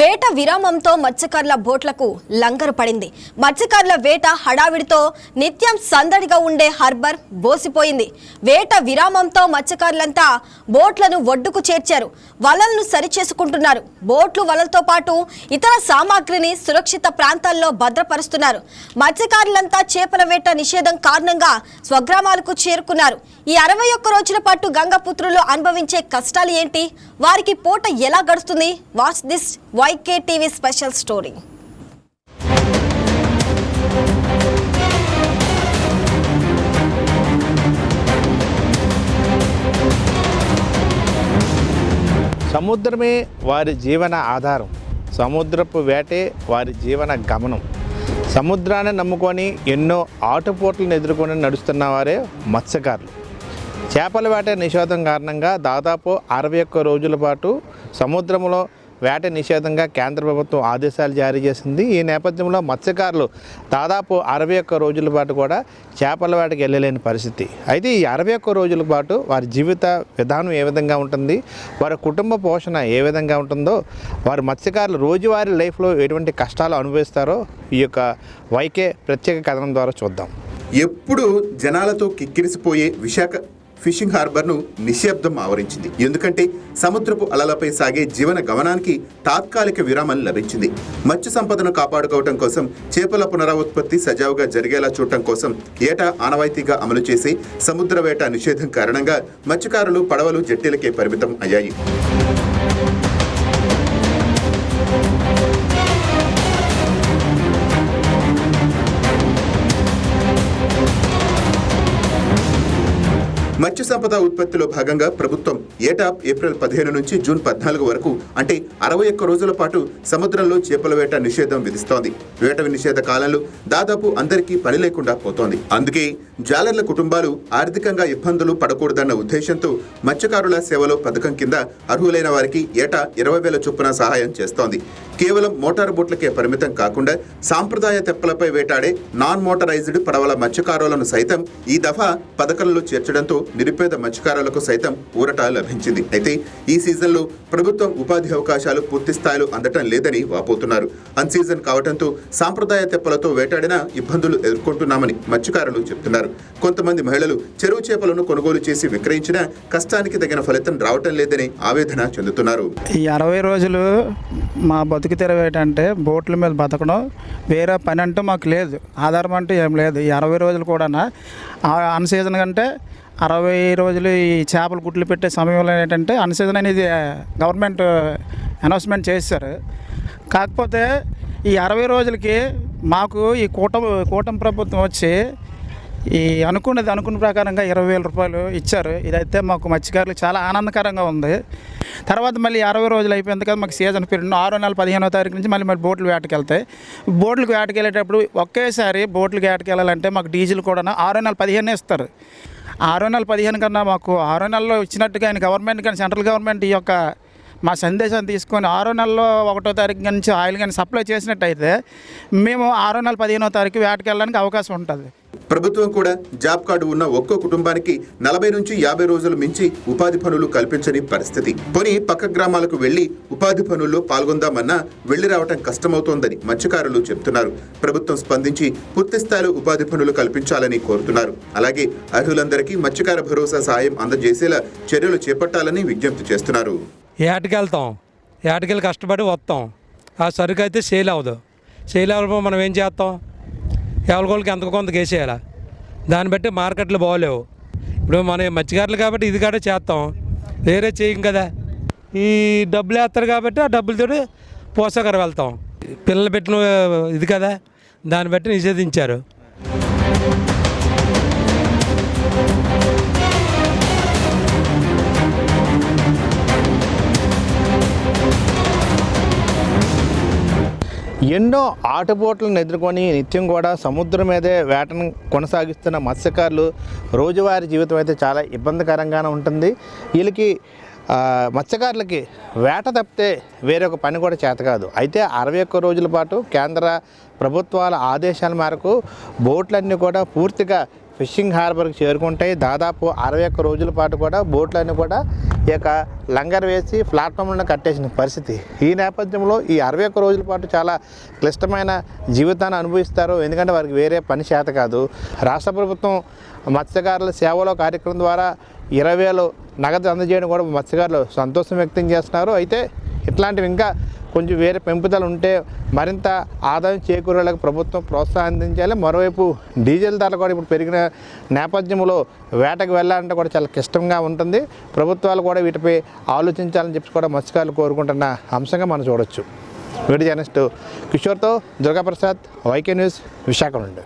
వేట విరామంతో మత్స్యకారుల బోట్లకు లంగరు పడింది. మత్స్యకారుల వేట హడావిడితో నిత్యం సందడిగా ఉండే హార్బర్ బోసిపోయింది. వేట విరామంతో మత్స్యకారులంతా బోట్లను ఒడ్డుకు చేర్చారు. వలలను సరిచేసుకుంటున్నారు. బోట్లు వలలతో పాటు ఇతర సామాగ్రిని సురక్షిత ప్రాంతాల్లో భద్రపరుస్తున్నారు. మత్స్యకారులంతా చేపల వేట నిషేధం కారణంగా స్వగ్రామాలకు చేరుకున్నారు. ఈ 61 రోజుల పాటు గంగపుత్రులు అనుభవించే కష్టాలు ఏంటి? వారికి పూట ఎలా గడుస్తుంది? Watch this YK TV special story. సముద్రమే వారి జీవన ఆధారం. సముద్రపు వేటే వారి జీవన గమనం. సముద్రాన్ని నమ్ముకొని ఎన్నో ఆటుపోట్లను ఎదుర్కొని నడుస్తున్న వారే మత్స్యకారులు. చేపల వేట నిషేధం కారణంగా దాదాపు 61 రోజుల పాటు సముద్రంలో వేట నిషేధంగా కేంద్ర ప్రభుత్వం ఆదేశాలు జారీ చేసింది. ఈ నేపథ్యంలో మత్స్యకారులు దాదాపు 61 రోజుల పాటు కూడా చేపల వేటకి వెళ్ళలేని పరిస్థితి. అయితే ఈ 61 రోజుల పాటు వారి జీవిత విధానం ఏ విధంగా ఉంటుంది, వారి కుటుంబ పోషణ ఏ విధంగా ఉంటుందో, వారి మత్స్యకారులు రోజువారీ లైఫ్లో ఎటువంటి కష్టాలు అనుభవిస్తారో ఈ యొక్క YK ప్రత్యేక కథనం ద్వారా చూద్దాం. ఎప్పుడు జనాలతో కిక్కిరిసిపోయే విశాఖ ఫిషింగ్ హార్బర్ను నిశ్శబ్దం ఆవరించింది. ఎందుకంటే సముద్రపు అలలపై సాగే జీవన గమనానికి తాత్కాలిక విరామం లభించింది. మత్స్య సంపదను కాపాడుకోవటం కోసం, చేపల పునరావృత్పత్తి సజావుగా జరిగేలా చూడటం కోసం ఏటా ఆనవాయితీగా అమలు చేసే సముద్ర వేట నిషేధం కారణంగా మత్స్యకారులు పడవలు జట్టీలకే పరిమితం అయ్యాయి. మత్స్య సంపద ఉత్పత్తిలో భాగంగా ప్రభుత్వం ఏటా ఏప్రిల్ 15 నుంచి జూన్ 14 వరకు అంటే 61 రోజుల పాటు సముద్రంలో చేపల వేట నిషేధం విధిస్తోంది. వేట నిషేధ కాలంలో దాదాపు అందరికీ పని లేకుండా పోతోంది. అందుకే జాలర్ల కుటుంబాలు ఆర్థికంగా ఇబ్బందులు పడకూడదన్న ఉద్దేశంతో మత్స్యకారుల సేవలో పథకం కింద అర్హులైన వారికి ఏటా 20,000 చొప్పున సహాయం చేస్తోంది. కేవలం మోటార్ బోట్లకే పరిమితం కాకుండా సాంప్రదాయ తెప్పలపై వేటాడే నాన్ మోటరైజ్డ్ పడవల మత్స్యకారులను సైతం ఈ దఫా పథకంలో చేర్చడంతో నిరుపేద మత్స్యకారులకు సైతం ఊరట లభించింది. అయితే ఈ సీజన్లో ప్రభుత్వం ఉపాధి అవకాశాలు పూర్తి స్థాయిలో అందటం లేదని వాపోతున్నారు. అన్ సీజన్ కావడంతో సాంప్రదాయ తెప్పలతో వేటాడిన ఇబ్బందులు ఎదుర్కొంటున్నామని మత్స్యకారులు చెబుతున్నారు. కొంతమంది మహిళలు చెరువు చేపలను కొనుగోలు చేసి విక్రయించినా కష్టానికి తగిన ఫలితం రావటం లేదని ఆవేదన చెందుతున్నారు. ఈ 60 రోజులు మా బతుకు తెరవేటంటే బోట్ల మీద బతకడం, వేరే పని అంటూ మాకు లేదు, ఆధారం అంటూ ఏం లేదు. ఈ 60 రోజులు కూడా అన్ సీజన్ కంటే 60 రోజులు ఈ చేపలు గుడ్లు పెట్టే సమయంలో ఏంటంటే అన్ సీజన్ అనేది గవర్నమెంట్ అనౌన్స్మెంట్ చేశారు. కాకపోతే ఈ 60 రోజులకి మాకు ఈ కూటమి ప్రభుత్వం వచ్చి ఈ అనుకున్న ప్రకారంగా 20,000 రూపాయలు ఇచ్చారు. ఇదైతే మాకు మత్స్యకారులకు చాలా ఆనందకరంగా ఉంది. తర్వాత మళ్ళీ 60 రోజులు అయిపోయింది కదా, మాకు సీజన్ పీరియడ్ 6వ నెల 15వ తారీఖు నుంచి మళ్ళీ బోట్లు వేటకి వెళ్తాయి. బోట్లకు వేటకి వెళ్ళేటప్పుడు ఒకేసారి బోట్లకు వేటకి వెళ్ళాలంటే మాకు డీజిల్ కూడా 6వ నెల 15 ఇస్తారు. 6వ నెల 15 కన్నా మాకు 6వ నెలలో ఇచ్చినట్టుగా ఆయన గవర్నమెంట్ కానీ సెంట్రల్ గవర్నమెంట్ ఈ యొక్క మా సందేశాన్ని తీసుకొని 6వ నెలలో 1వ తారీఖు నుంచి ఆయిల్ కానీ సప్లై చేసినట్టయితే మేము 6వ నెల 15వ తారీఖు వేటకి వెళ్ళడానికి అవకాశం ఉంటుంది. ప్రభుత్వం కూడా జాబ్ కార్డు ఉన్న ఒక్కో కుటుంబానికి 40 నుంచి 50 రోజులు మించి ఉపాధి పనులు కల్పించని పరిస్థితి. పోనీ పక్క గ్రామాలకు వెళ్లి ఉపాధి పనుల్లో పాల్గొందామన్నా వెళ్లి రావటం కష్టమవుతోందని మత్స్యకారులు చెబుతున్నారు. ప్రభుత్వం స్పందించి పూర్తి స్థాయిలో ఉపాధి పనులు కల్పించాలని కోరుతున్నారు. అలాగే అర్హులందరికీ మత్స్యకార భరోసా సాయం అందజేసేలా చర్యలు చేపట్టాలని విజ్ఞప్తి చేస్తున్నారు. ఏటకెళ్తాం, ఏటకెళ్ళి కష్టపడి వస్తాం, ఆ సరుకు అయితే సేల్ అవ్వదు. సేల్ అవ్వకపోతే మనం ఏం చేస్తాం? ఎవరికోళ్ళకి ఎంత కొంత వేసేయాలి. దాన్ని బట్టి మార్కెట్లు బాగోలేవు. ఇప్పుడు మన మత్స్యకారులు కాబట్టి ఇది కూడా చేస్తాం, వేరే చేయం కదా. ఈ డబ్బులు వేస్తారు కాబట్టి ఆ డబ్బులతో పోషకర వెళ్తాం. పిల్లలు పెట్టిన ఇది కదా, దాన్ని బట్టి నిషేధించారు. ఎన్నో ఆటుపోట్లను ఎదుర్కొని నిత్యం కూడా సముద్రం మీదే వేటను కొనసాగిస్తున్న మత్స్యకారులు రోజువారీ జీవితం అయితే చాలా ఇబ్బందికరంగానే ఉంటుంది. వీళ్ళకి మత్స్యకారులకి వేట తప్పితే వేరొక పని కూడా చేత కాదు. అయితే 61 రోజుల పాటు కేంద్ర ప్రభుత్వాల ఆదేశాల మేరకు బోట్లన్నీ కూడా పూర్తిగా ఫిషింగ్ హార్బర్కి చేరుకుంటే దాదాపు 61 రోజుల పాటు కూడా బోట్లన్నీ కూడా ఈ యొక్క లంగర్ వేసి ప్లాట్ఫామ్లను కట్టేసిన పరిస్థితి. ఈ నేపథ్యంలో ఈ 61 రోజుల పాటు చాలా క్లిష్టమైన జీవితాన్ని అనుభవిస్తారు. ఎందుకంటే వారికి వేరే పని చేత కాదు. రాష్ట్ర ప్రభుత్వం మత్స్యకారుల సేవలో కార్యక్రమం ద్వారా 20,000 నగదు అందజేయడం కూడా మత్స్యకారులు సంతోషం వ్యక్తం చేస్తున్నారు. అయితే ఇట్లాంటివి ఇంకా కొంచెం వేరే పెంపుదలు ఉంటే మరింత ఆదాయం చేకూరేలాగా ప్రభుత్వం ప్రోత్సాహం అందించాలి. మరోవైపు డీజిల్ ధరలు కూడా ఇప్పుడు పెరిగిన నేపథ్యంలో వేటకు వెళ్ళాలంటే కూడా చాలా క్లిష్టంగా ఉంటుంది. ప్రభుత్వాలు కూడా వీటిపై ఆలోచించాలని చెప్పి కూడా మత్స్యకారులు కోరుకుంటున్న అంశంగా మనం చూడొచ్చు. వీడియో జర్నలిస్టు కిషోర్తో దుర్గాప్రసాద్, వైకే న్యూస్, విశాఖ నుండి.